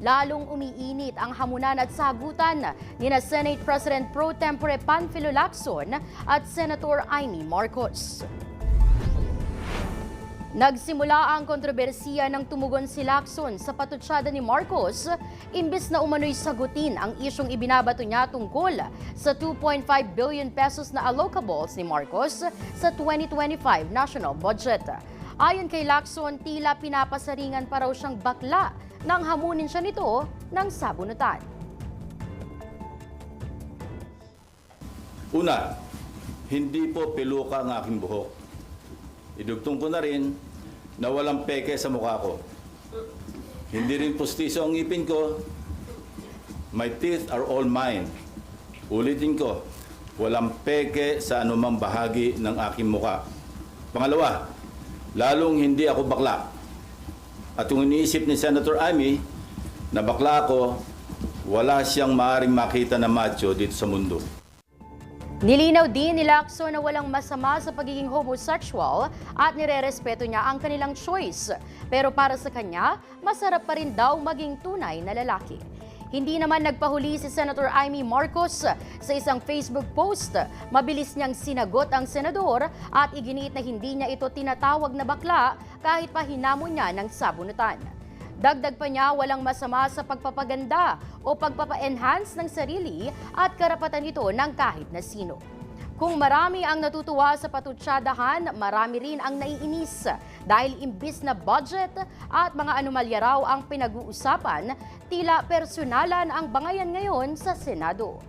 lalong umiinit ang hamunan at sagutan ni Senate President Pro Tempore Panfilo Lacson at Senator Amy Marcos. Nagsimula ang kontrobersiya ng tumugon si Lacson sa patutsada ni Marcos imbes na umano'y sagutin ang isyong ibinabato niya tungkol sa 2.5 billion pesos na allocables ni Marcos sa 2025 national budget. Ayon kay Lacson, tila pinapasaringan pa raw siyang bakla nang hamunin siya nito ng sabunutan. Una, hindi po peluka ang aking buhok. Idugtong ko na rin na walang peke sa mukha ko. Hindi rin pustiso ang ngipin ko. My teeth are all mine. Ulitin ko, walang peke sa anumang bahagi ng aking mukha. Pangalawa, lalong hindi ako bakla. At kung iniisip ni Senator Amy na bakla ako, wala siyang maaaring makita na macho dito sa mundo. Nilinaw din ni Lacson na walang masama sa pagiging homosexual at nirerespeto niya ang kanilang choice. Pero para sa kanya, masarap pa rin daw maging tunay na lalaki. Hindi naman nagpahuli si Senator Amy Marcos sa isang Facebook post. Mabilis niyang sinagot ang senador at iginiit na hindi niya ito tinatawag na bakla kahit pa hinamon niya ng sabunutan. Dagdag pa niya, walang masama sa pagpapaganda o pagpapa-enhance ng sarili at karapatan nito ng kahit na sino. Kung marami ang natutuwa sa patutsadahan, marami rin ang naiinis dahil imbis na budget at mga anomalya raw ang pinag-uusapan, tila personalan ang bangayan ngayon sa Senado.